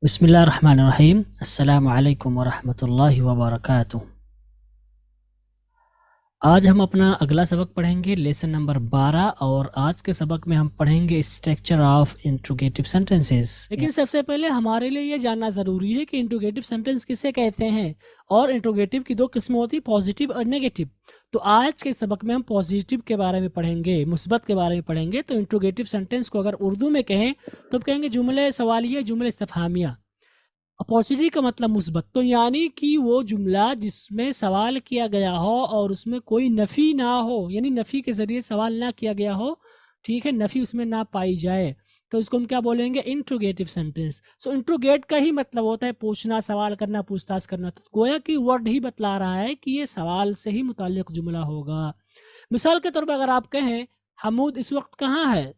बिस्मिल्लाहिर्रहमानिर्रहीम। अस्सलामु अलैकुम वरहमतुल्लाहि वबरकातुह। आज हम अपना अगला सबक पढ़ेंगे, लेसन नंबर 12, और आज के सबक में हम पढ़ेंगे स्ट्रक्चर ऑफ इंट्रोगेटिव सेंटेंसेस। लेकिन सबसे पहले हमारे लिए ये जानना ज़रूरी है कि इंट्रोगेटिव सेंटेंस किसे कहते हैं और इंट्रोगेटिव की दो किस्में होती हैं, पॉजिटिव और नेगेटिव। तो आज के सबक में हम पॉजिटिव के बारे में पढ़ेंगे, मुस्बत के बारे में पढ़ेंगे। तो इंट्रोगेटिव सेंटेंस को अगर उर्दू में कहें तो कहेंगे जुमले सवालिया, जुमले इस्तिफहामिया। पॉजिटिव का मतलब मुस्बत, तो यानी कि वो जुमला जिसमें सवाल किया गया हो और उसमें कोई नफ़ी ना हो, यानी नफ़ी के ज़रिए सवाल ना किया गया हो, ठीक है, नफ़ी उसमें ना पाई जाए, तो इसको हम क्या बोलेंगे? Interrogative sentence. सो इंट्रोगेट का ही मतलब होता है पूछना, सवाल करना, पूछताछ करना। तो गोया कि वर्ड ही बतला रहा है कि ये सवाल से ही मुताल्लिक जुमला होगा। मिसाल के तौर पर अगर आप कहें हमूद इस वक्त कहाँ है,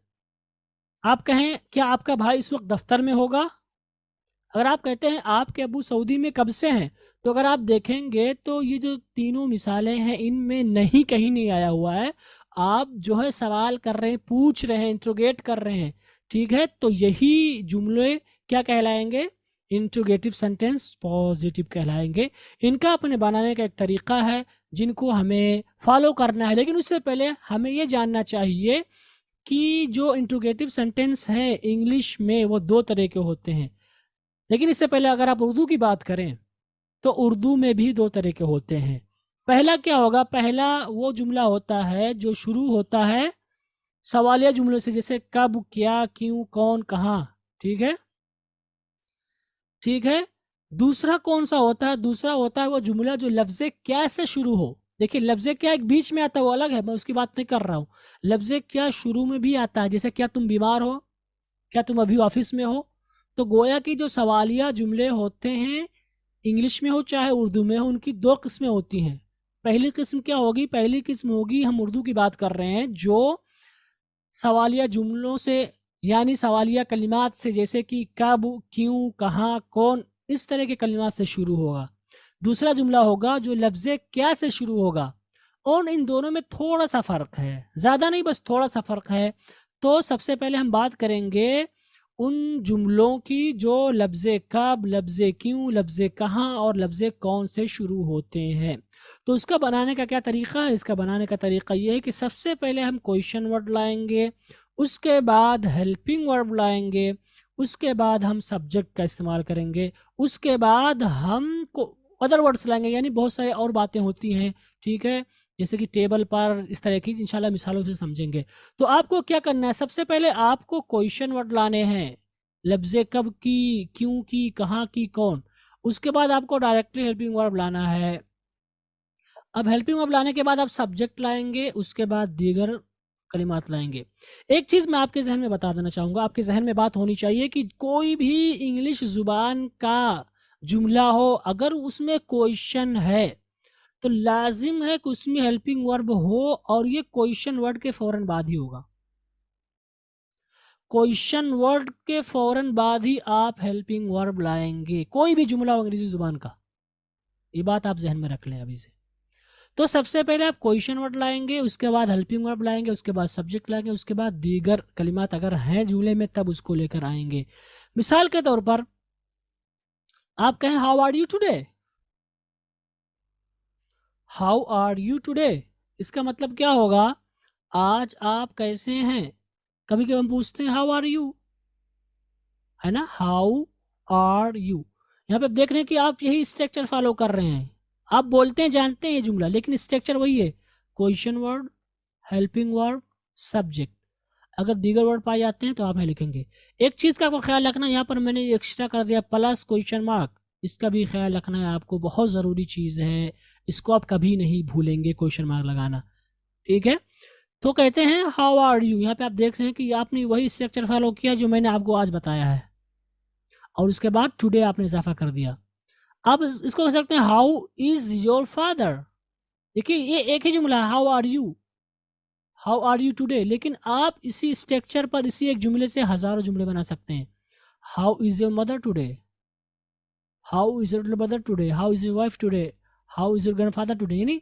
आप कहें क्या आपका भाई इस वक्त दफ्तर में होगा। अगर आप कहते हैं आपके अबू सऊदी में कब से हैं, तो अगर आप देखेंगे तो ये जो तीनों मिसालें हैं इनमें नहीं, कहीं नहीं आया हुआ है। आप जो है सवाल कर रहे हैं, पूछ रहे हैं, इंट्रोगेट कर रहे हैं, ठीक है। तो यही जुमले क्या कहलाएंगे? इंट्रोगेटिव सेंटेंस पॉजिटिव कहलाएंगे। इनका अपने बनाने का एक तरीका है जिनको हमें फॉलो करना है, लेकिन उससे पहले हमें ये जानना चाहिए कि जो इंट्रोगेटिव सेंटेंस है इंग्लिश में वो दो तरह के होते हैं। लेकिन इससे पहले अगर आप उर्दू की बात करें तो उर्दू में भी दो तरह के होते हैं। पहला क्या होगा? पहला वो जुमला होता है जो शुरू होता है सवालिया जुमलों से, जैसे कब, क्या, क्यों, कौन, कहाँ, ठीक है, ठीक है। दूसरा कौन सा होता है? दूसरा होता है वो जुमला जो लफ्ज़े क्या से शुरू हो। देखिए, लफ्ज़े क्या एक बीच में आता है, वो अलग है, मैं उसकी बात नहीं कर रहा हूँ। लफ्ज़े क्या शुरू में भी आता है, जैसे क्या तुम बीमार हो, क्या तुम अभी ऑफिस में हो। तो गोया की जो सवालिया जुमले होते हैं, इंग्लिश में हो चाहे उर्दू में हो, उनकी दो किस्में होती हैं। पहली किस्म क्या होगी? पहली किस्म होगी, हम उर्दू की बात कर रहे हैं, जो सवालिया जुमलों से यानी सवालिया कलिमात से, जैसे कि कब, क्यों, कहाँ, कौन, इस तरह के कलिमात से शुरू होगा। दूसरा जुमला होगा जो लफ्ज़े क्या से शुरू होगा, और इन दोनों में थोड़ा सा फ़र्क है, ज़्यादा नहीं, बस थोड़ा सा फ़र्क है। तो सबसे पहले हम बात करेंगे उन जुमलों की जो लफ्ज़े कब, लफ्ज़े क्यों, लफ्ज़े कहाँ और लफ्ज़े कौन से शुरू होते हैं। तो उसका बनाने का क्या तरीक़ा है? इसका बनाने का तरीक़ा ये है कि सबसे पहले हम क्वेश्चन वर्ड लाएंगे, उसके बाद हेल्पिंग वर्ब लाएंगे, उसके बाद हम सब्जेक्ट का इस्तेमाल करेंगे, उसके बाद हम को अदर वर्ड्स लाएंगे, यानी बहुत सारी और बातें होती हैं, ठीक है, जैसे कि टेबल पर, इस तरह की इंशाल्लाह मिसालों से समझेंगे। तो आपको क्या करना है? सबसे पहले आपको क्वेश्चन वर्ड लाने हैं, लफ्ज़े कब की, क्यों की, कहाँ की, कौन। उसके बाद आपको डायरेक्टली हेल्पिंग वर्ब लाना है। अब हेल्पिंग वर्ब लाने के बाद आप सब्जेक्ट लाएंगे, उसके बाद दीगर कलिमात लाएंगे। एक चीज़ मैं आपके जहन में बता देना चाहूँगा, आपके जहन में बात होनी चाहिए कि कोई भी इंग्लिश ज़ुबान का जुमला हो, अगर उसमें क्वेश्चन है तो लाजिम है कि उसमें हेल्पिंग वर्ब हो, और ये क्वेश्चन वर्ड के फौरन बाद ही होगा। क्वेश्चन वर्ड के फौरन बाद ही आप हेल्पिंग वर्ब लाएंगे, कोई भी जुमला हो अंग्रेजी जुबान का। ये बात आप जहन में रख लें अभी से। तो सबसे पहले आप क्वेश्चन वर्ड लाएंगे, उसके बाद हेल्पिंग वर्ब लाएंगे, उसके बाद सब्जेक्ट लाएंगे, उसके बाद दीगर कलिमात अगर हैं जुमले में तब उसको लेकर आएंगे। मिसाल के तौर पर आप कहें how are you today, how are you today, इसका मतलब क्या होगा? आज आप कैसे हैं। कभी कभी हम पूछते हैं हाउ आर यू, है ना, हाउ आर यू। यहाँ पे आप देख रहे हैं कि आप यही स्ट्रक्चर फॉलो कर रहे हैं। आप बोलते हैं, जानते हैं ये जुमला, लेकिन स्ट्रक्चर वही है, question word, helping verb, subject. अगर दीगर वर्ड पाए जाते हैं तो आप यहाँ लिखेंगे। एक चीज़ का आपको ख्याल रखना, यहाँ पर मैंने एक्स्ट्रा कर दिया प्लस क्वेश्चन मार्क, इसका भी ख्याल रखना है आपको, बहुत ज़रूरी चीज़ है, इसको आप कभी नहीं भूलेंगे क्वेश्चन मार्क लगाना, ठीक है। तो कहते हैं हाउ आर यू, यहाँ पे आप देख रहे हैं कि आपने वही स्ट्रक्चर फॉलो किया जो मैंने आपको आज बताया है, और उसके बाद टुडे आपने इजाफा कर दिया। आप इसको कह सकते हैं हाउ इज़ योर फादर। देखिए ये एक ही जुमला है, how are you, how are you today, लेकिन आप इसी स्ट्रक्चर पर इसी एक जुमले से हज़ारों जुमले बना सकते हैं। How is your mother today, how is your mother today, how is your wife today, how is your grandfather today, यानी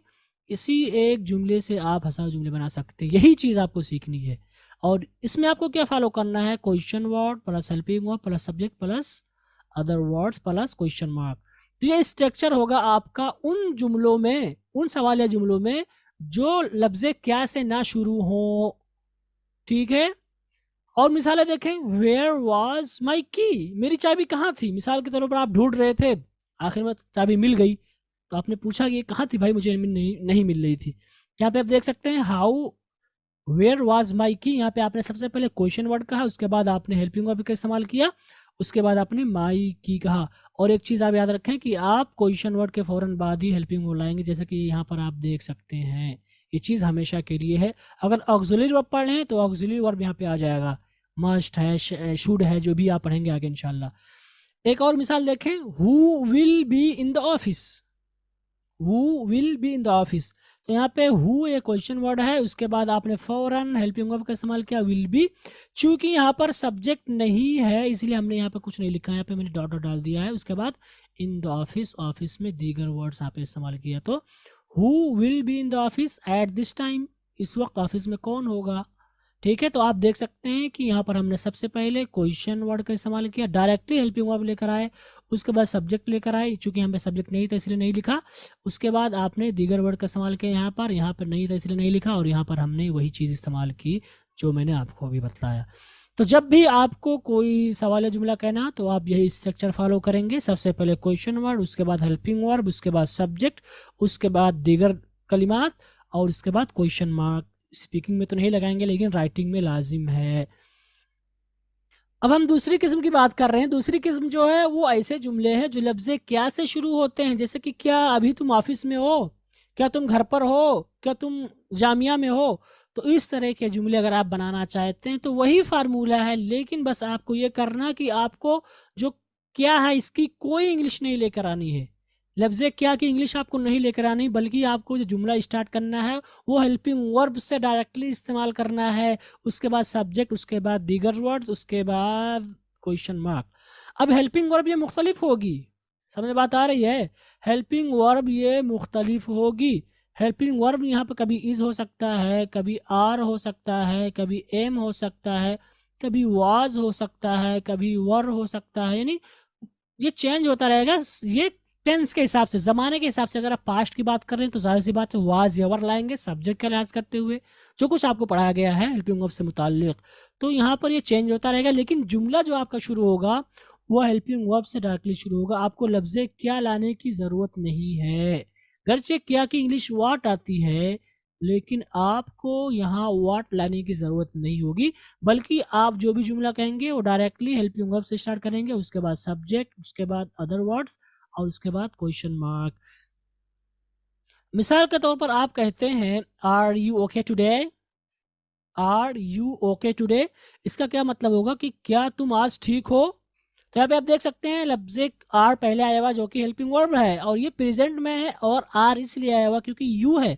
इसी एक जुमले से आप हज़ारों जुमले बना सकते हैं। यही चीज़ आपको सीखनी है, और इसमें आपको क्या फॉलो करना है? Question word plus helping verb plus subject plus other words plus question mark. तो ये स्ट्रक्चर होगा आपका उन जुमलों में, उन सवालिया जुमलों में जो लफ्ज़े क्या से ना शुरू हो, ठीक है। और मिसालें देखें, वेयर वॉज माई की, मेरी चाबी कहाँ थी। मिसाल के तौर पर आप ढूंढ रहे थे, आखिर में चाबी मिल गई, तो आपने पूछा कि ये कहाँ थी भाई, मुझे नहीं मिल रही थी। यहाँ पे आप देख सकते हैं हाउ वेयर वाज माई की, यहाँ पे आपने सबसे पहले क्वेश्चन वर्ड कहा, उसके बाद आपने हेल्पिंग वर्ब का इस्तेमाल किया, उसके बाद आपने माई की कहा। और एक चीज़ आप याद रखें कि आप क्वेश्चन वर्ड के फौरन बाद ही हेल्पिंग वर्ब लाएंगे, जैसे कि यहाँ पर आप देख सकते हैं। ये चीज़ हमेशा के लिए है। अगर ऑक्सिलरी वर्ब पढ़ लें तो ऑक्सिलरी वर्ब यहाँ पे आ जाएगा, मस्ट है, शुड है, जो भी आप पढ़ेंगे आगे इंशाल्लाह। एक और मिसाल देखें, who will be in the office, who will be in the office. तो यहाँ पे हु एक क्वेश्चन वर्ड है, उसके बाद आपने फौरन हेल्पिंग वर्ब का इस्तेमाल किया विल बी। चूंकि यहाँ पर सब्जेक्ट नहीं है इसलिए हमने यहाँ पे कुछ नहीं लिखा है, यहाँ पे मैंने डॉट डॉट डाल दिया है। उसके बाद इन द ऑफिस, ऑफिस में दीगर वर्ड्स यहाँ पे इस्तेमाल किया। तो who will be in the office at this time, इस वक्त ऑफिस में कौन होगा, ठीक है। तो आप देख सकते हैं कि यहाँ पर हमने सबसे पहले क्वेश्चन वर्ड का इस्तेमाल किया, डायरेक्टली हेल्पिंग वर्ब लेकर आए, उसके बाद सब्जेक्ट लेकर आए, चूंकि यहाँ पे सब्जेक्ट नहीं था इसलिए नहीं लिखा। उसके बाद आपने दीगर वर्ड का इस्तेमाल किया, यहाँ पर नहीं था इसलिए नहीं लिखा, और यहाँ पर हमने वही चीज़ इस्तेमाल की जो मैंने आपको अभी बताया। तो जब भी आपको कोई सवाल या जुमला कहना तो आप यही स्ट्रक्चर फॉलो करेंगे, सबसे पहले क्वेश्चन वर्ड, उसके बाद हेल्पिंग वर्ब, उसके बाद सब्जेक्ट, उसके बाद दीगर कलिमात, और उसके बाद क्वेश्चन मार्क। स्पीकिंग में तो नहीं लगाएंगे लेकिन राइटिंग में लाजिम है। अब हम दूसरी किस्म की बात कर रहे हैं। दूसरी किस्म जो है वो ऐसे जुमले हैं जो लफ्ज़े क्या से शुरू होते हैं, जैसे कि क्या अभी तुम ऑफिस में हो, क्या तुम घर पर हो, क्या तुम जामिया में हो। तो इस तरह के जुमले अगर आप बनाना चाहते हैं तो वही फार्मूला है, लेकिन बस आपको ये करना कि आपको जो क्या है इसकी कोई इंग्लिश नहीं लेकर आनी है। लफ्ज़े क्या की इंग्लिश आपको नहीं लेकर आनी, बल्कि आपको जो जुमला स्टार्ट करना है वो हेल्पिंग वर्ब से डायरेक्टली इस्तेमाल करना है, उसके बाद सब्जेक्ट, उसके बाद दीगर वर्ड्स, उसके बाद क्वेश्चन मार्क। अब हेल्पिंग वर्ब ये मुख्तलिफ होगी, समझ बात आ रही है। हेल्पिंग वर्ब ये मुख्तलिफ होगी। हेल्पिंग वर्ब यहाँ पर कभी इज हो सकता है, कभी आर हो सकता है, कभी एम हो सकता है, कभी वाज हो सकता है, कभी वर हो सकता है, यानी ये चेंज होता रहेगा। ये टेंस के हिसाब से, जमाने के हिसाब से। अगर आप पास्ट की बात कर रहे हैं तो जाहिर सी बात है वाज या वर लाएंगे सब्जेक्ट का लिहाज करते हुए, जो कुछ आपको पढ़ाया गया है हेल्पिंग वर्ब से मुताल्लिक। तो यहाँ पर ये चेंज होता रहेगा, लेकिन जुमला जो आपका शुरू होगा वो हेल्पिंग वर्ब से डायरेक्टली शुरू होगा। आपको लफ्ज़े क्या लाने की ज़रूरत नहीं है, गरचे क्या की इंग्लिश वाट आती है, लेकिन आपको यहाँ वाट लाने की ज़रूरत नहीं होगी, बल्कि आप जो भी जुमला कहेंगे वो डायरेक्टली हेल्पिंग वर्ब से स्टार्ट करेंगे, उसके बाद सब्जेक्ट, उसके बाद अदर वर्ड्स, और उसके बाद क्वेश्चन मार्क। मिसाल के तौर पर आप कहते हैं are you okay today, are you okay today, इसका क्या मतलब होगा कि क्या तुम आज ठीक हो। तो यहाँ पे आप देख सकते हैं लफ्ज़ आर पहले आया हुआ जो कि हेल्पिंग वर्ब है, और ये प्रेजेंट में है, और आर इसलिए आया हुआ क्योंकि यू है,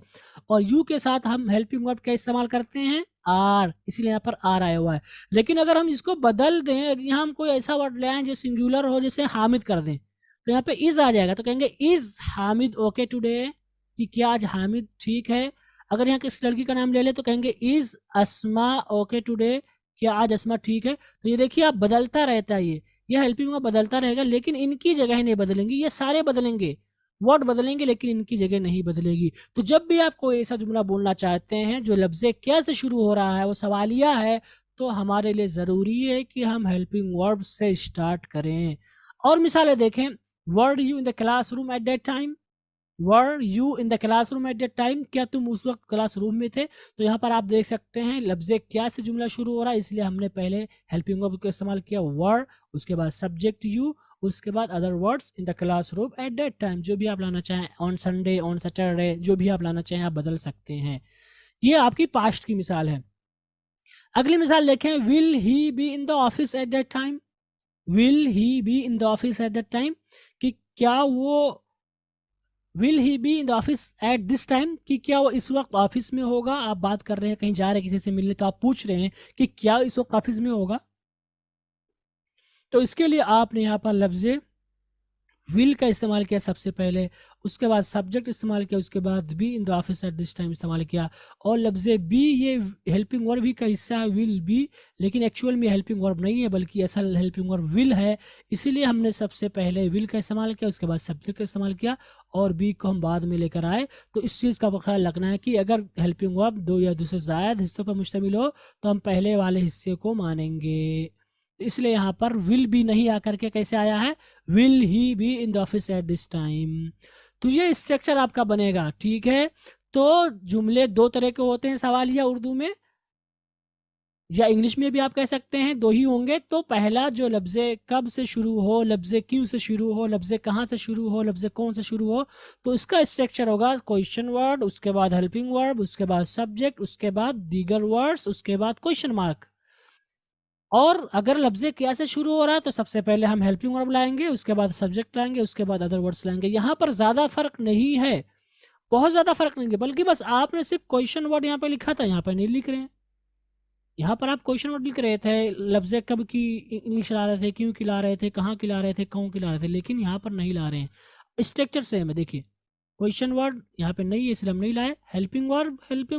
और यू के साथ हम हेल्पिंग वर्ब का इस्तेमाल करते हैं आर, इसलिए यहाँ पर आर आया हुआ है। लेकिन अगर हम इसको बदल दें, यहाँ हम कोई ऐसा वर्ड ले आए जो सिंगुलर हो, जैसे हामिद कर दें, तो यहाँ पे इज आ जाएगा। तो कहेंगे इज हामिद ओके टुडे, कि क्या आज हामिद ठीक है। अगर यहाँ किस लड़की का नाम ले ले तो कहेंगे इज अस्मा ओके टुडे, क्या आज अस्मा ठीक है। तो ये देखिए आप बदलता रहता है, ये हेल्पिंग वर्ब बदलता रहेगा, लेकिन इनकी जगह नहीं बदलेंगी, ये सारे बदलेंगे, वर्ड बदलेंगे लेकिन इनकी जगह नहीं बदलेगी। तो जब भी आप कोई ऐसा जुमला बोलना चाहते हैं जो लफ्ज़े क्या से शुरू हो रहा है, वो सवालिया है, तो हमारे लिए ज़रूरी है कि हम हेल्पिंग वर्ब से स्टार्ट करें। और मिसालें देखें, वर you in the classroom at that time, were you in the classroom at that time, क्या तुम उस वक्त क्लासरूम में थे। तो यहाँ पर आप देख सकते हैं लफ्ज़े क्या से जुमला शुरू हो रहा है, इसलिए हमने पहले हेल्पिंग वर्ब का इस्तेमाल किया वर, उसके बाद सब्जेक्ट यू, उसके बाद other words in the classroom at that time. जो भी आप लाना चाहें, ऑन संडे, ऑन सैटरडे, जो भी आप लाना चाहें आप बदल सकते हैं। ये आपकी पास्ट की मिसाल है। अगली मिसाल देखें, will he be in the office at that time, will he be in the office at that time, कि क्या वो will he be in the office at this time, कि क्या वो इस वक्त ऑफिस में होगा। आप बात कर रहे हैं, कहीं जा रहे हैं किसी से मिलने, तो आप पूछ रहे हैं कि क्या इस वक्त ऑफिस में होगा। तो इसके लिए आपने यहाँ पर लफ्ज़े विल का इस्तेमाल किया सबसे पहले, उसके बाद सब्जेक्ट इस्तेमाल किया, उसके बाद B in the office at this time इस्तेमाल किया। और लफ्ज़ बी ये हेल्पिंग वर्ब ही का हिस्सा है, विल बी, लेकिन एक्चुअल में हेल्पिंग वर्ब नहीं है बल्कि असल हेल्पिंग वर्ब विल है। इसीलिए हमने सबसे पहले विल का इस्तेमाल किया, उसके बाद सब्जेक्ट का इस्तेमाल किया और बी को हम बाद में लेकर आए। तो इस चीज़ का ख्याल रखना है कि अगर हेल्पिंग वर्ब दो या दो से ज़्यादा हिस्सों पर मुश्तमिल हो तो हम पहले वाले हिस्से को मानेंगे। इसलिए यहाँ पर विल बी नहीं आकर के कैसे आया है, will he be in the office at this time. तो ये स्ट्रक्चर आपका बनेगा, ठीक है। तो जुमले दो तरह के होते हैं सवालिया उर्दू में, या इंग्लिश में भी आप कह सकते हैं, दो ही होंगे। तो पहला जो लफ्ज़ कब से शुरू हो, लफ्ज़ क्यों से शुरू हो, लफ्ज़ कहाँ से शुरू हो, लफ्ज़ कौन से शुरू हो, तो इसका स्ट्रक्चर होगा क्वेश्चन वर्ड, उसके बाद हेल्पिंग वर्ब, उसके बाद सब्जेक्ट, उसके बाद दीगर वर्ड्स, उसके बाद क्वेश्चन मार्क। और अगर लफ्ज़ क्या से शुरू हो रहा है तो सबसे पहले हम हेल्पिंग वर्ब लाएंगे, उसके बाद सब्जेक्ट लाएंगे, उसके बाद अदर वर्ड्स लाएंगे। यहाँ पर ज़्यादा फर्क नहीं है, बहुत ज़्यादा फर्क नहीं है, बल्कि बस आपने सिर्फ क्वेश्चन वर्ड यहाँ पे लिखा था, यहाँ पे नहीं लिख रहे हैं। यहाँ पर आप क्वेश्चन वर्ड लिख रहे थे, लफ्ज़ कब की इंग्लिश ला रहे थे, क्यों खिला रहे थे, कहाँ खिला रहे थे, कौन खिला रहे थे, लेकिन यहाँ पर नहीं ला रहे हैं। स्ट्रक्चर सेम है, देखिए क्वेश्चन वर्ड यहाँ पे नहीं है इसलिए हम नहीं लाए, helping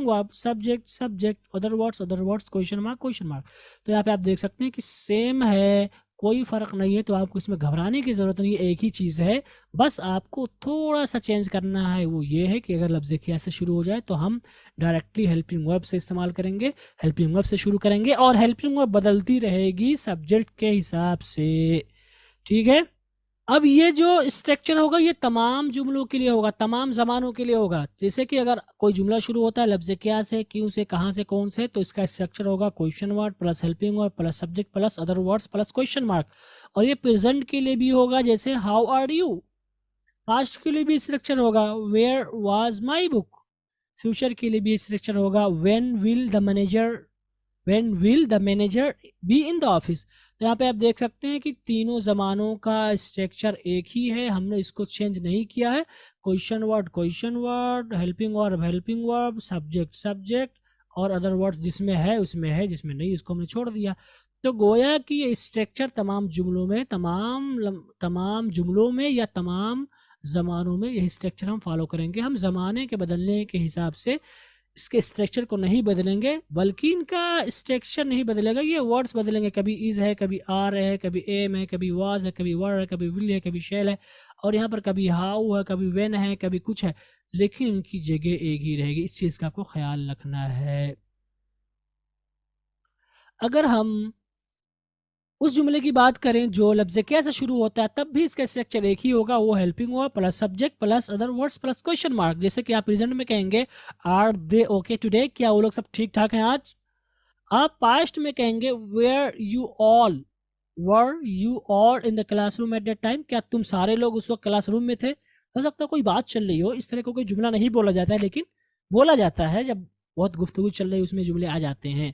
verb, subject subject, other words, question mark. तो यहाँ पे आप देख सकते हैं कि सेम है, कोई फर्क नहीं है। तो आपको इसमें घबराने की जरूरत नहीं है, एक ही चीज़ है, बस आपको थोड़ा सा चेंज करना है। वो ये है कि अगर लफ्ज़ क्या से शुरू हो जाए तो हम डायरेक्टली हेल्पिंग वर्ब से इस्तेमाल करेंगे, हेल्पिंग वर्ब से शुरू करेंगे और हेल्पिंग वर्ब बदलती रहेगी सब्जेक्ट के हिसाब से, ठीक है। अब ये जो स्ट्रक्चर होगा ये तमाम जुमलों के लिए होगा, तमाम ज़मानों के लिए होगा। जैसे कि अगर कोई जुमला शुरू होता है लफ्ज़ क्या से, क्यों से, कहाँ से, कौन से, तो इसका स्ट्रक्चर होगा question word plus helping word plus subject plus other words plus question mark. और ये प्रेजेंट के लिए भी होगा, जैसे हाउ आर यू। पास्ट के लिए भी स्ट्रक्चर होगा, where was my book. Future के लिए भी स्ट्रक्चर होगा, when will the manager be in the office. तो यहाँ पे आप देख सकते हैं कि तीनों ज़मानों का स्ट्रक्चर एक ही है, हमने इसको चेंज नहीं किया है। Question word, helping verb, subject और अदर वर्ड्स जिसमें है उसमें है, जिसमें नहीं उसको हमने छोड़ दिया। तो गोया कि ये स्ट्रक्चर तमाम जुमलों में या तमाम ज़मानों में यही स्ट्रक्चर हम फॉलो करेंगे। हम ज़माने के बदलने के हिसाब से इसके स्ट्रक्चर को नहीं बदलेंगे, बल्कि इनका स्ट्रक्चर नहीं बदलेगा, ये वर्ड्स बदलेंगे। कभी इज है, कभी आर है, कभी एम है, कभी वाज है, कभी वर है, कभी विल है, कभी शेल है, और यहाँ पर कभी हाउ है, कभी वेन है, कभी कुछ है, लेकिन इनकी जगह एक ही रहेगी। इस चीज़ का आपको ख्याल रखना है। अगर हम उस जुमले की बात करें जो लफ्ज़ क्या से शुरू होता है, तब भी इसका स्ट्रक्चर एक ही होगा, वो helping verb plus subject plus other words plus question mark. जैसे कि आप प्रेजेंट में कहेंगे आर दे ओके टुडे, क्या वो लोग सब ठीक ठाक हैं आज। आप पास्ट में कहेंगे were you all in the classroom at that time, क्या तुम सारे लोग उस वक्त क्लासरूम में थे। हो सकता है कोई बात चल रही हो, इस तरह का कोई जुमला नहीं बोला जाता है, लेकिन बोला जाता है जब बहुत गुफ्तगू चल रही है, उसमें जुमले आ जाते हैं,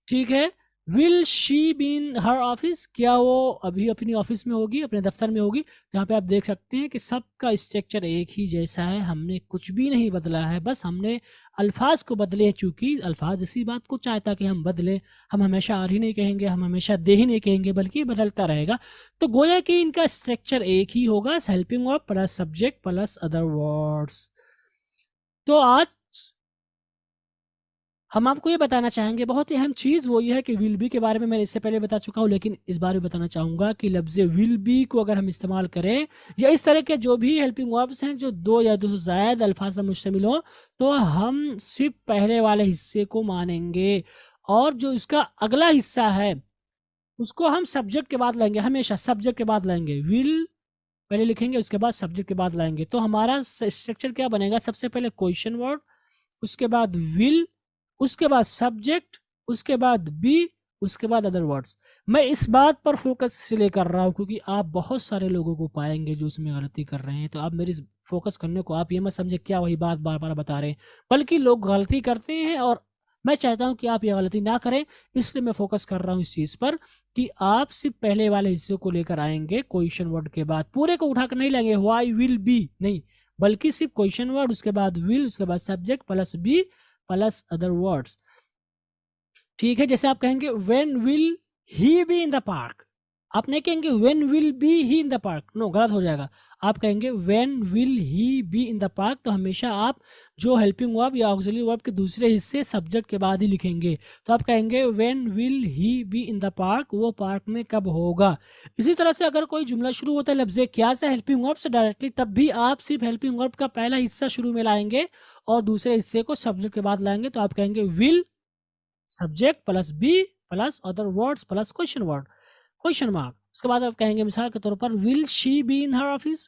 ठीक है। Will she be in her office, क्या वो अभी अपनी ऑफिस में होगी, अपने दफ्तर में होगी। यहाँ पे आप देख सकते हैं कि सबका स्ट्रक्चर एक ही जैसा है, हमने कुछ भी नहीं बदला है, बस हमने अल्फाज को बदले हैं। चूंकि अल्फाज इसी बात को चाहता कि हम बदलें, हम हमेशा आर ही नहीं कहेंगे, हम हमेशा दे ही नहीं कहेंगे, बल्कि बदलता रहेगा। तो गोया कि इनका स्ट्रक्चर एक ही होगा, helping verb plus subject plus other words. तो आज हम आपको ये बताना चाहेंगे बहुत ही अहम चीज़, वो ये है कि विल बी के बारे में मैंने इससे पहले बता चुका हूँ, लेकिन इस बारे में बताना चाहूँगा कि लफ्ज़ विल बी को अगर हम इस्तेमाल करें या इस तरह के जो भी हेल्पिंग वर्ब्स हैं जो दो या दो से ज़्यादा अल्फाज से मुश्तमिल हो, तो हम सिर्फ पहले वाले हिस्से को मानेंगे, और जो इसका अगला हिस्सा है उसको हम सब्जेक्ट के बाद लाएंगे, हमेशा सब्जेक्ट के बाद लाएंगे। विल पहले लिखेंगे, उसके बाद सब्जेक्ट के बाद लाएंगे। तो हमारा स्ट्रक्चर क्या बनेगा, सबसे पहले क्वेश्चन वर्ड, उसके बाद विल, उसके बाद सब्जेक्ट, उसके बाद बी, उसके बाद अदर वर्ड्स। मैं इस बात पर फोकस इसलिए कर रहा हूँ क्योंकि आप बहुत सारे लोगों को पाएंगे जो उसमें गलती कर रहे हैं। तो आप मेरी फोकस करने को आप ये मत समझे क्या वही बात बार बार बता रहे हैं, बल्कि लोग गलती करते हैं और मैं चाहता हूं कि आप ये गलती ना करें। इसलिए मैं फोकस कर रहा हूं इस चीज़ पर कि आप सिर्फ पहले वाले हिस्से को लेकर आएंगे, क्वेश्चन वर्ड के बाद पूरे को उठाकर नहीं लाएंगे, व्हाई विल बी नहीं, बल्कि सिर्फ क्वेश्चन वर्ड, उसके बाद विल, उसके बाद subject plus be plus other words, ठीक है। जैसे आप कहेंगे when will he be in the park, आप नहीं कहेंगे when will be he in the park, no, गलत हो जाएगा। आप कहेंगे when will he be in the park. तो हमेशा आप जो हेल्पिंग वर्ब या ऑक्सिलरी वर्ब के दूसरे हिस्से सब्जेक्ट के बाद ही लिखेंगे। तो आप कहेंगे when will he be in the park, वो पार्क में कब होगा। इसी तरह से अगर कोई जुमला शुरू होता है लफ्ज़ क्या से हेल्पिंग वर्ब से डायरेक्टली, तब भी आप सिर्फ हेल्पिंग वर्ब का पहला हिस्सा शुरू में लाएंगे और दूसरे हिस्से को सब्जेक्ट के बाद लाएंगे। तो आप कहेंगे will subject plus be plus other words plus question mark. उसके बाद आप कहेंगे मिसाल के तौर पर will she be in her office,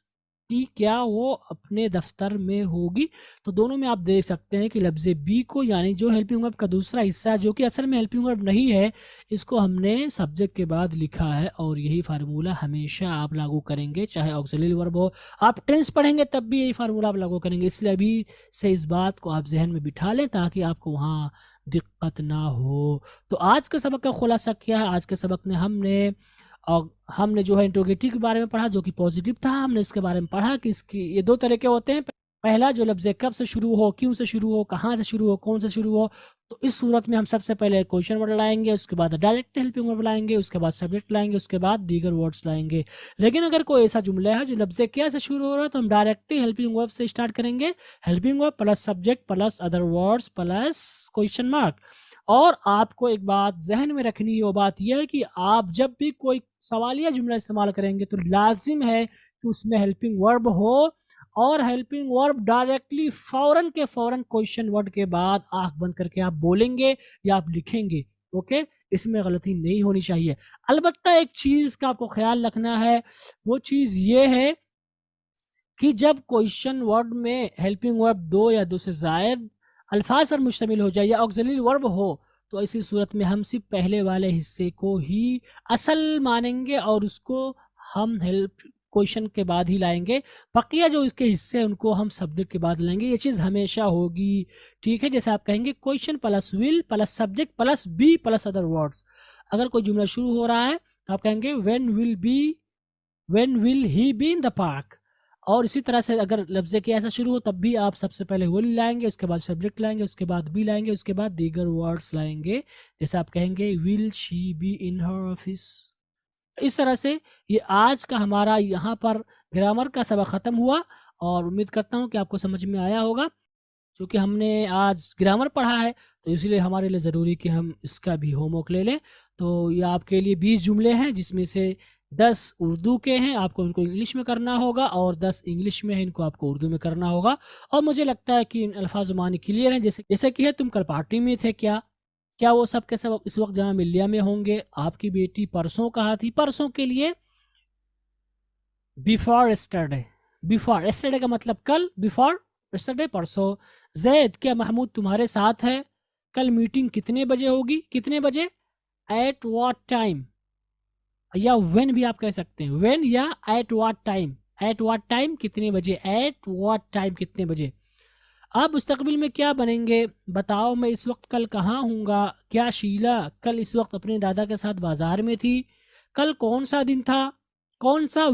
कि क्या वो अपने दफ्तर में होगी। तो दोनों में आप देख सकते हैं कि लफ्ज़ बी को, यानी जो हेल्पिंग वर्ब का दूसरा हिस्सा है जो कि असल में हेल्पिंग वर्ब नहीं है, इसको हमने सब्जेक्ट के बाद लिखा है। और यही फार्मूला हमेशा आप लागू करेंगे, चाहे ऑक्सिलरी वर्ब हो। आप टेंस पढ़ेंगे तब भी यही फार्मूला आप लागू करेंगे। इसलिए अभी से इस बात को आप जहन में बिठा लें ताकि आपको वहाँ दिक्कत ना हो। तो आज के सबक का खुलासा क्या है? आज के सबक में हमने जो है इंट्रोगेटिव के बारे में पढ़ा जो कि पॉजिटिव था। हमने इसके बारे में पढ़ा कि इसकी ये दो तरह के होते हैं। पहला जो लफ्ज़ कब से शुरू हो, क्यों से शुरू हो, कहाँ से शुरू हो, कौन से शुरू हो। तो इस सूरत में हम सबसे पहले क्वेश्चन वर्ड लाएंगे, उसके बाद डायरेक्ट हेल्पिंग वर्ब लाएंगे, उसके बाद सब्जेक्ट लाएंगे, उसके बाद दीगर वर्ड्स लाएंगे। लेकिन अगर कोई ऐसा जुमला है जो लफ्ज़ क्या से शुरू हो रहा है तो हम डायरेक्टली हेल्पिंग वर्ब से स्टार्ट करेंगे। Helping verb plus subject plus other words plus question mark. और आपको एक बात जहन में रखनी है, वो बात यह है कि आप जब भी कोई सवालिया जुमला इस्तेमाल करेंगे तो लाजिम है कि उसमें हेल्पिंग वर्ब हो, और हेल्पिंग वर्ब डायरेक्टली फौरन के फौरन क्वेश्चन वर्ड के बाद आंख बंद करके आप बोलेंगे या आप लिखेंगे। ओके, इसमें गलती नहीं होनी चाहिए। अलबत्ता एक चीज का आपको ख्याल रखना है, वो चीज ये है कि जब क्वेश्चन वर्ड में हेल्पिंग वर्ब दो या दो से ज्यादा अल्फाज पर मुश्तमिल हो जाए या ऑक्सिलरी वर्ब हो, तो ऐसी सूरत में हम सिर्फ पहले वाले हिस्से को ही असल मानेंगे और उसको हम हेल्प क्वेश्चन के बाद ही लाएंगे। बकिया जो इसके हिस्से हैं उनको हम सब्जेक्ट के बाद लाएंगे। ये चीज़ हमेशा होगी, ठीक है। जैसे आप कहेंगे question plus will plus subject plus be plus other words. अगर कोई जुमला शुरू हो रहा है तो आप कहेंगे when will he be in the park. और इसी तरह से अगर लफ्ज़ के ऐसा शुरू हो तब भी आप सबसे पहले विल लाएंगे, उसके बाद सब्जेक्ट लाएंगे, उसके बाद बी लाएंगे, उसके बाद दीगर वर्ड्स लाएंगे। जैसे आप कहेंगे will she be in her office. इस तरह से ये आज का हमारा यहाँ पर ग्रामर का सबक ख़त्म हुआ और उम्मीद करता हूँ कि आपको समझ में आया होगा। क्योंकि हमने आज ग्रामर पढ़ा है तो इसलिए हमारे लिए ज़रूरी कि हम इसका भी होमवर्क ले लें। तो ये आपके लिए 20 जुमले हैं जिसमें से 10 उर्दू के हैं, आपको इनको इंग्लिश में करना होगा, और 10 इंग्लिश में है, इनको आपको उर्दू में करना होगा। और मुझे लगता है कि इन अल्फाज मानी क्लियर हैं। जैसे कि है तुम कल पार्टी में थे, क्या वो सब के सब इस वक्त जहाँ मिलिया में होंगे? आपकी बेटी परसों कहा थी, परसों के लिए बिफोर यस्टरडे। बिफोर यस्टरडे का मतलब कल, बिफोर यस्टरडे परसों। जैद क्या महमूद तुम्हारे साथ है? कल मीटिंग कितने बजे होगी? कितने बजे? एट व्हाट टाइम, या व्हेन भी आप कह सकते हैं, व्हेन या eight what time. Eight what time कितने बजे, एट व्हाट टाइम कितने बजे। आप मुस्तकबिल में क्या बनेंगे? बताओ मैं इस वक्त कल कहाँ हूँगा? क्या शीला कल इस वक्त अपने दादा के साथ बाजार में थी? कल कौन सा दिन था? कौन सा?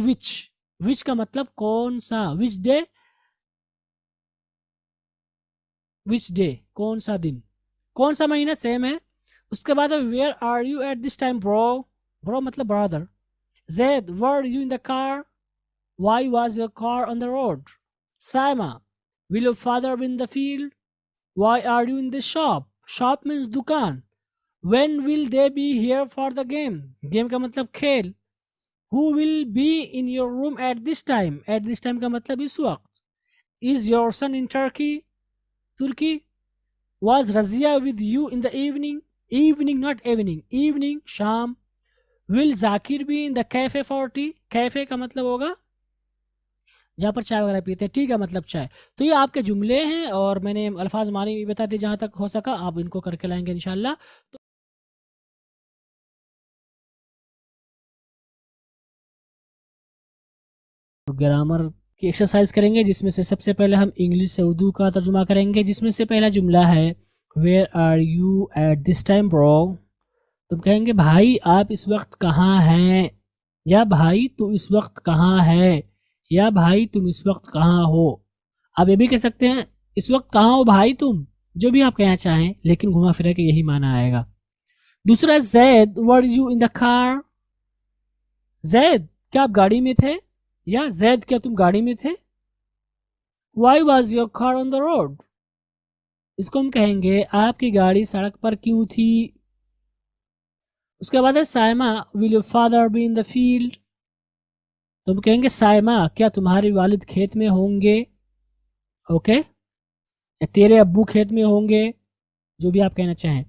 विच का मतलब कौन सा, विच डे कौन सा दिन, कौन सा महीना, सेम है। उसके बाद where are you at this time bro मतलब brother. Zaid were you in the car? Why was your car on the road? Saima will your father be in the field? Why are you in the shop? Shop means दुकान। When will they be here for the game? Game का मतलब खेल। Who will be in your room at this time? At this time का मतलब इस वक्त। Is your son in Turkey? Was Razia with you in the evening? Evening not evening, evening शाम। Will Zakir be in the cafe for tea? Cafe का मतलब होगा जहाँ पर चाय वगैरह पीते हैं, ठीक है, मतलब चाय। तो ये आपके जुमले हैं और मैंने अल्फाज मानी भी बता दिए जहाँ तक हो सका, आप इनको करके लाएंगे इंशाल्लाह। तो ग्रामर की एक्सरसाइज करेंगे जिसमें से सबसे पहले हम इंग्लिश से उर्दू का तर्जुमा करेंगे, जिसमें से पहला जुमला है where are you at this time bro. तुम कहेंगे भाई आप इस वक्त कहाँ हैं, या भाई तू इस वक्त कहाँ है, या भाई तुम इस वक्त कहाँ हो। आप ये भी कह सकते हैं इस वक्त कहाँ हो भाई तुम, जो भी आप कहना चाहें, लेकिन घुमा फिरा के यही माना आएगा। दूसरा Zaid were you in the car? Zaid क्या आप गाड़ी में थे, या जैद क्या तुम गाड़ी में थे। Y was your car on the road, इसको हम कहेंगे आपकी गाड़ी सड़क पर क्यों थी। उसके बाद है Saima will your father B in the field, तो हम कहेंगे साइमा क्या तुम्हारे वालिद खेत में होंगे, ओके, या तेरे अब्बू खेत में होंगे, जो भी आप कहना चाहें।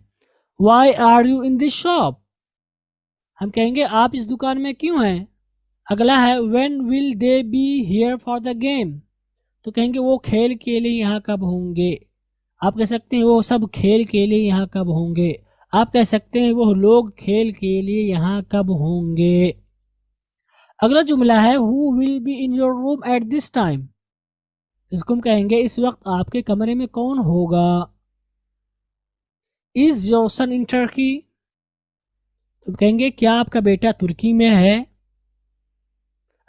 Why are you in this shop, हम कहेंगे आप इस दुकान में क्यों हैं। अगला है when will they be here for the game, तो कहेंगे वो खेल के लिए यहाँ कब होंगे। आप कह सकते हैं वो सब खेल के लिए यहाँ कब होंगे। आप कह सकते हैं वो लोग खेल के लिए यहाँ कब होंगे। अगला जुमला है who will be in your room at this time, इसको हम कहेंगे इस वक्त आपके कमरे में कौन होगा। Is your son in Turkey, तो कहेंगे क्या आपका बेटा तुर्की में है।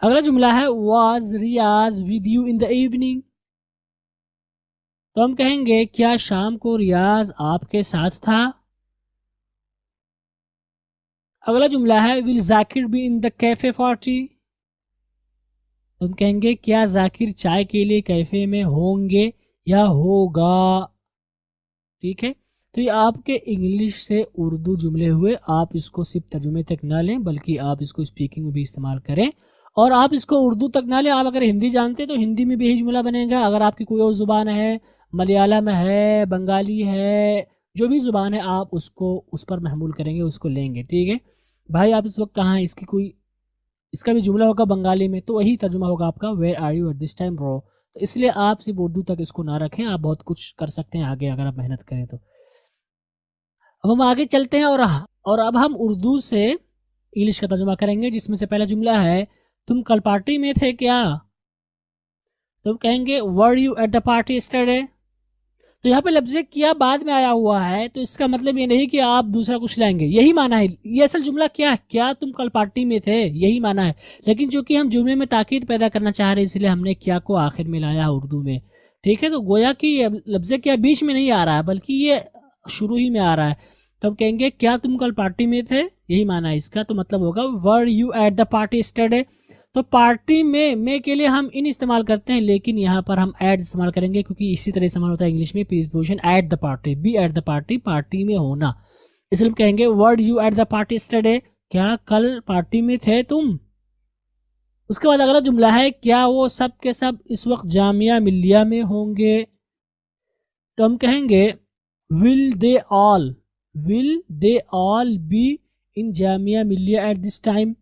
अगला जुमला है was Riyaz with you in the evening, तो हम कहेंगे क्या शाम को रियाज आपके साथ था। अगला जुमला है will Zakir B in the cafe party, तो हम कहेंगे क्या जाकिर चाय के लिए कैफे में होंगे या होगा। ठीक है, तो ये आपके इंग्लिश से उर्दू जुमले हुए। आप इसको सिर्फ तर्जुमे तक ना लें बल्कि आप इसको स्पीकिंग में भी इस्तेमाल करें, और आप इसको उर्दू तक ना लें। आप अगर हिंदी जानते हैं तो हिंदी में भी यही जुमला बनेगा। अगर आपकी कोई और ज़ुबान है, मलयालम है, बंगाली है, जो भी ज़ुबान है आप उसको उस पर महमूल करेंगे, उसको लेंगे। ठीक है भाई, आप इस वक्त कहाँ हैं, इसका भी जुमला होगा बंगाली में, तो वही तर्जुमा होगा आपका where are you at this time bro. तो इसलिए आप सिर्फ उर्दू तक इसको ना रखें, आप बहुत कुछ कर सकते हैं आगे अगर आप मेहनत करें तो। अब हम आगे चलते हैं और अब हम उर्दू से इंग्लिश का तर्जुमा करेंगे, जिसमें से पहला जुमला है तुम कल पार्टी में थे क्या, तो हम कहेंगे were you at the party yesterday. तो यहाँ पे लफ्ज़ किया बाद में आया हुआ है, तो इसका मतलब ये नहीं कि आप दूसरा कुछ लाएंगे, यही माना है। ये असल जुमला क्या है, क्या तुम कल पार्टी में थे, यही माना है। लेकिन चूंकि हम जुमले में ताकीद पैदा करना चाह रहे हैं इसलिए हमने क्या को आखिर में लाया उर्दू में। ठीक है, तो गोया कि लफ्ज़ क्या बीच में नहीं आ रहा है बल्कि ये शुरू ही में आ रहा है। तो हम कहेंगे क्या तुम कल पार्टी में थे, यही माना है इसका। तो मतलब होगा वर you at the party yesterday. तो पार्टी में के लिए हम इन इस्तेमाल करते हैं, लेकिन यहाँ पर हम एट इस्तेमाल करेंगे क्योंकि इसी तरह इस्तेमाल होता है इंग्लिश में preposition at the party, be at the party, party में होना। इसलिए हम कहेंगे were you at the party yesterday, क्या कल पार्टी में थे तुम। उसके बाद अगला जुमला है क्या वो सब के सब इस वक्त जामिया मिलिया में होंगे, तो हम कहेंगे will they all be in Jamia Millia eight this time.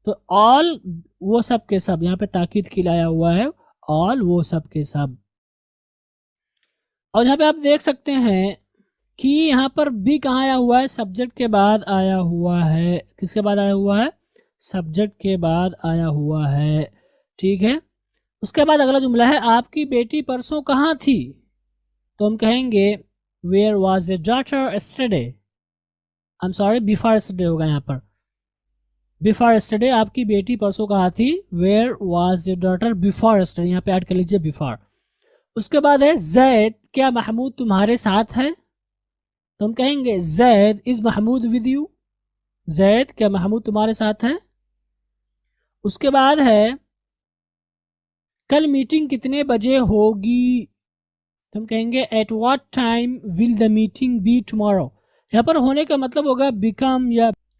तो ऑल वो सब के सब, यहाँ पे ताकीद की लाया हुआ है, ऑल वो सब के सब। और यहाँ पे आप देख सकते हैं कि यहाँ पर बी कहाँ आया हुआ है, सब्जेक्ट के बाद आया हुआ है। किसके बाद आया हुआ है, सब्जेक्ट के बाद आया हुआ है। ठीक है, उसके बाद अगला जुमला है आपकी बेटी परसों कहाँ थी, तो हम कहेंगे where was your daughter yesterday. I am sorry, before yesterday होगा यहाँ पर, बिफोर यस्टरडे आपकी बेटी परसों कहाँ थी, where was your daughter before yesterday, यहाँ पे ऐड कर लीजिए बिफोर। उसके बाद है जैद क्या महमूद तुम्हारे साथ है, तो हम कहेंगे Zaid is Mahmood with you, Zaid क्या महमूद तुम्हारे साथ है। उसके बाद है कल मीटिंग कितने बजे होगी, तो हम कहेंगे eight what time will the meeting be tomorrow. यहाँ पर होने का मतलब होगा बिकम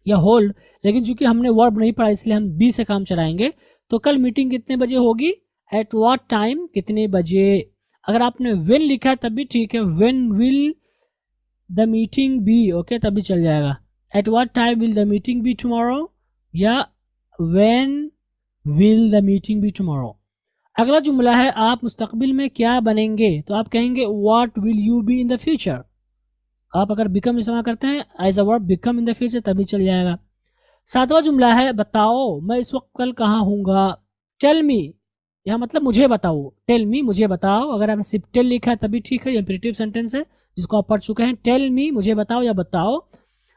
या होल्ड, लेकिन चूंकि हमने वर्ब नहीं पढ़ा इसलिए हम बी से काम चलाएंगे। तो कल मीटिंग कितने बजे होगी, एट व्हाट टाइम कितने बजे। अगर आपने व्हेन लिखा तब भी ठीक है, when will the meeting be, okay तब भी चल जाएगा। At what time will the meeting be tomorrow या when will the meeting be tomorrow. अगला जुमला है आप मुस्तकबिल में क्या बनेंगे, तो आप कहेंगे what will you be in the future. आप अगर बिकम इस्तेमाल करते हैं as a verb become in the future तभी चल जाएगा। सातवां जुमला है बताओ मैं इस वक्त कल कहाँ हूँगा, टेल मी, यहाँ मतलब मुझे बताओ, टेल मी मुझे बताओ। अगर आपने सिर्फ टेल लिखा है तभी ठीक है, इंपेरेटिव सेंटेंस है जिसको आप पढ़ चुके हैं। टेल मी मुझे बताओ या बताओ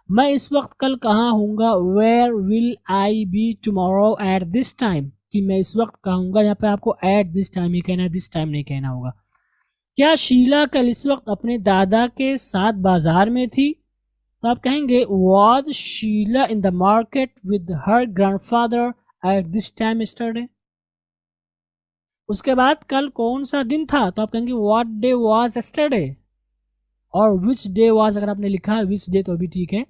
मैं इस वक्त कल कहाँ हूँगा, where will I be tomorrow at this time, कि मैं इस वक्त कहाँ हूँगा। यहाँ पे आपको एट दिस टाइम ही कहना है, दिस टाइम नहीं कहना होगा। क्या शीला कल इस वक्त अपने दादा के साथ बाजार में थी, तो आप कहेंगे was Sheela in the market with her grandfather at this time yesterday. उसके बाद कल कौन सा दिन था, तो आप कहेंगे व्हाट डे वाज यस्टरडे। और विच डे वाज अगर आपने लिखा है विच डे तो भी ठीक है,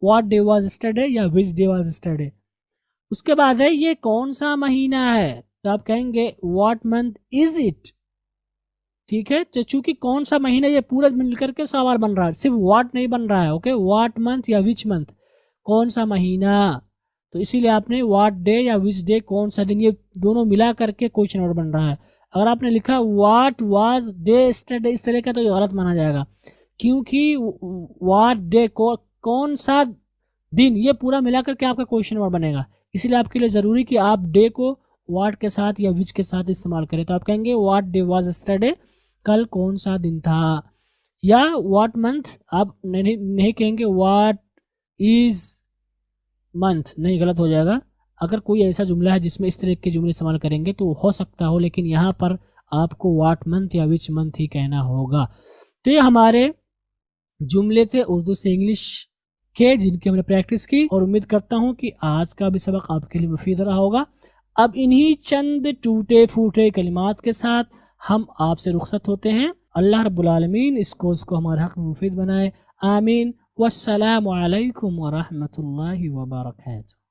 व्हाट डे वाज यस्टरडे या विच डे वाज यस्टरडे। उसके बाद है ये कौन सा महीना है, तो आप कहेंगे व्हाट मंथ इज इट। ठीक है, तो चूंकि कौन सा महीना ये पूरा मिलकर के सवाल बन रहा है, सिर्फ व्हाट नहीं बन रहा है। ओके, व्हाट मंथ या विच मंथ, कौन सा महीना, तो इसीलिए आपने व्हाट डे या विच डे कौन सा दिन, ये दोनों मिला करके क्वेश्चन वर्ड बन रहा है। अगर आपने लिखा व्हाट वाज डे यस्टरडे इस तरह का तो ये गलत माना जाएगा, क्योंकि व्हाट डे कौन सा दिन, ये पूरा मिला करके आपका क्वेश्चन वर्ड बनेगा। इसीलिए आपके लिए जरूरी कि आप डे को व्हाट के साथ या विच के साथ इस्तेमाल करें। तो आप कहेंगे व्हाट डे वाज यस्टरडे, कल कौन सा दिन था। या व्हाट मंथ आप नहीं कहेंगे व्हाट इज मंथ, नहीं, गलत हो जाएगा। अगर कोई ऐसा जुमला है जिसमें इस तरह के जुमले इस्तेमाल करेंगे तो हो सकता हो, लेकिन यहाँ पर आपको व्हाट मंथ या विच मंथ ही कहना होगा। तो ये हमारे जुमले थे उर्दू से इंग्लिश के, जिनकी हमने प्रैक्टिस की, और उम्मीद करता हूँ कि आज का भी सबक आपके लिए मुफीद रहा होगा। अब इन्हीं चंद टूटे फूटे कलिमात के साथ हम आपसे रुखसत होते हैं। अल्लाह रब्बुल आलमीन इस कोर्स को हमारे हक में मुफीद बनाए, आमीन। वस्सलामु अलैकुम व रहमतुल्लाहि व बरकातहू।